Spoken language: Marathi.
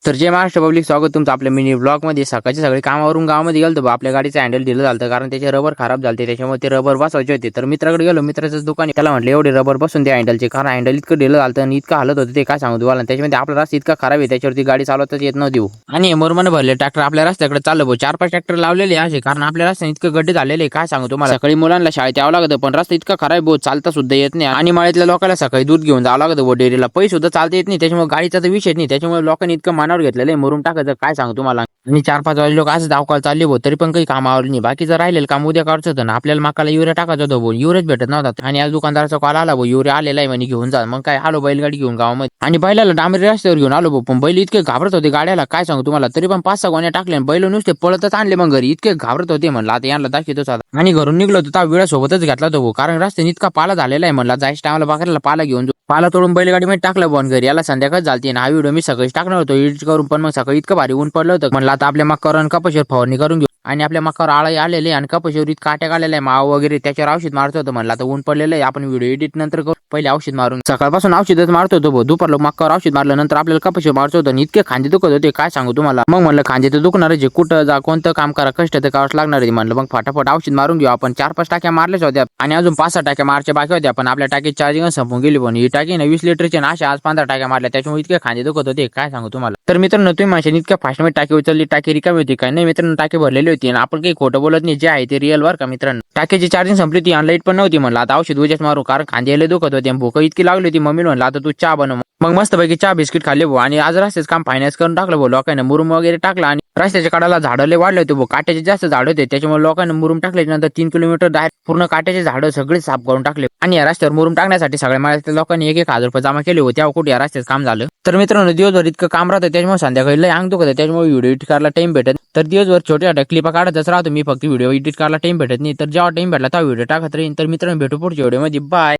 तर जय महाराष्ट्र पब्लिक, स्वागत तुमचं आपल्या मिनी ब्लॉग मध्ये। सकाळची सगळी कामावरून गावामध्ये गेलो, आपल्या गाडीचं हँडल ढिलं झालं कारण त्याचे रबर खराब झाले, त्याच्यामुळे ते रबर बसवायचे होते। तर मित्राकडे गेलो, मित्राचं दुकान, त्याला म्हटलं एवढे रबर बसून त्या हँडलचे, कारण हँडल इतकं ढिलं झालं आणि इतकं हालत होतं ते काय सांगू तुम्हाला। त्याच्यामध्ये आपला रस्ता इतका खराब आहे, त्याच्यावरती गाडी चालवताच येत नव्हती आणि मुरमाने भरले ट्रॅक्टर आपल्या रस्त्याकडे चाललो भाऊ। 4-5 ट्रॅक्टर लावलेले असे, कारण आपल्या रस्त्याने इतकं गड्डे झालेले काय सांगू तुम्हाला। सकाळी मुलांना शाळेत यावं लागतं, पण रस्ता इतका खराब आहे भाऊ, चालता सुद्धा येत नाही आणि मळ्यातल्या लोकांना सकाळी दूध घेऊन जावं लागतं भाऊ डेअरीला, पैसे सुद्धा चालता येत नाही, त्याच्यामुळे गाडीचा तर विषय नाही। त्याच्यामुळे लोकांनी इतकं मानावर घेतलेलं आहे मुरुम टाकायचं काय सांगू तुम्हाला। आणि 4-5 वाजे लोक असं धावकाळ चालले भाऊ, तरी पण काही कामावर नाही। बाकीचं राहिलेलं काम उद्या करायचं होतं ना, आपल्याला मकाला युरिया टाकायचं होतं भाऊ, युरियाच भेटत नव्हता आणि आज दुकानदाराचा कॉल आला भाऊ, युरिया आलेला आहे म्हणे घेऊन जा। मग काय आलो बैलगाडी घेऊन गावामध्ये आणि बैलाला डांबरी रस्त्यावर घेऊन आलो भाऊ, पण बैल इतके घाबरत होते गाड्याला काय सांगू तुम्हाला। तरी पण 5-6 गोण्या टाकल्या, बैल नुसते पळतच आणले मग घरी, इतके घाबरत होते म्हणलं आता यांना दाखवतोच आता। आणि घरून निघलो होतो वेळा सोबतच घेतला होता भाऊ, कारण रस्त्याने इतका पाला झालेला आहे म्हणला जायच्या टायमाला बघायला पाला घेऊन जाऊ। पाला तोडून बैलगाडीमध्ये टाकलं बॉन घरी, याला संध्याकाळ झालती ना। हा व्हिडिओ मी सकाळीच टाकणार होतो एडिट करून, पण मग सकाळी इतकं भारी ऊन पडलं होतं म्हणलं आता आपल्या मक्कावर कपाशीवर फवारणी करून घेऊ। आणि आपल्या मक्कावर आळी आलेले आणि कपाशीवर इतका काट्या आलेला आहे, माव वगैरे त्याच्यावर औषध मारत होतं म्हणलं आता ऊन पडलेलं आहे, आपण व्हिडिओ एडिट नंतर करू, पहिले औषध मारून। सकाळपासून औषधच मारत होतो भाऊ, दुपारला मक्कावर औषध मारलं नंतर आपल्याला कपाशीवर मारत होतं आणि इतके खांदे दुखत होते काय सांगू तुम्हाला। मग म्हणलं खांदे तर दुखणार जे, कुठं जा कोणतं काम करा कष्ट तर करावंच लागणार आहे म्हणलं, मग फटाफट औषध मारून घेऊ आपण। 4-5 टाक्या मारल्याच होत्या आणि अजून 5-6 टाक्या मारच्या बाकी होत्या, पण आपल्या टाकीत चार्जिंग संपून गेली पण ही टाकी ना 20 लिटरची ना, अशा आज 15 टाक्या मारल्या, त्याच्यामुळे इतके खांदे दुखत होते काय सांगू तुम्हाला। तर मित्रांनो तुम्ही माणसाने इतक्या फास्ट मध्ये टाकी उचलली, टाकी रिकामी होती काय नाही मित्रांनो, टाकी भरलेली होती आणि आपण काही खोटं बोलत नाही, जे आहे ते रिअल वर का मित्रांनो। टाकीची चार्जिंग संपली ती आणि लाईट पण नव्हती, म्हणलं आता औषध उद्याच मारू, कारण खांद्याला दुखत होते, भूक इतकी लागली होती। मम्मी म्हणलं आता तू चहा बनव, मग मस्त पैकी चहा बिस्किट खाल्ले भाऊ आणि आज रस्त्याचं काम फायनान्स करून टाकलं भाऊ लोकांना, मुरुम वगैरे टाकला आणि रस्त्याच्या कडाला झाडं वाढले होते भाऊ, काट्याचे जास्त झाड होते, त्याच्यामुळे लोकांना मुरुम टाकल्याच्या नंतर 3 किलोमीटर डायरेक्ट पूर्ण काट्याचे झाडं सगळे साफ करून टाकले। आणि या रस्त्यावर मुरुम टाकण्यासाठी सगळ्या माळ्यातल्या लोकांनी 1-1 हजार रुपये जमा केले होते, तेव्हा कुठे या रस्त्याचं काम झालं। तर मित्रांनो दिवसभर इतकं काम राहतं, त्याच्यामुळे संध्याकाळी लय अंग दुखत, त्याच्यामुळे व्हिडिओ एडिट करायला टाइम भेटत। तर दिवसभर छोट्या क्लिपा काढतच राहतो मी, फक्त व्हिडिओ एडिट करायला टाइम भेटत नाही। तर जेव्हा टाइम भेटला तेव्हा व्हिडिओ टाकत राहीन। तर मित्रांनो भेटू पुढच्या व्हिडिओमध्ये, बाय।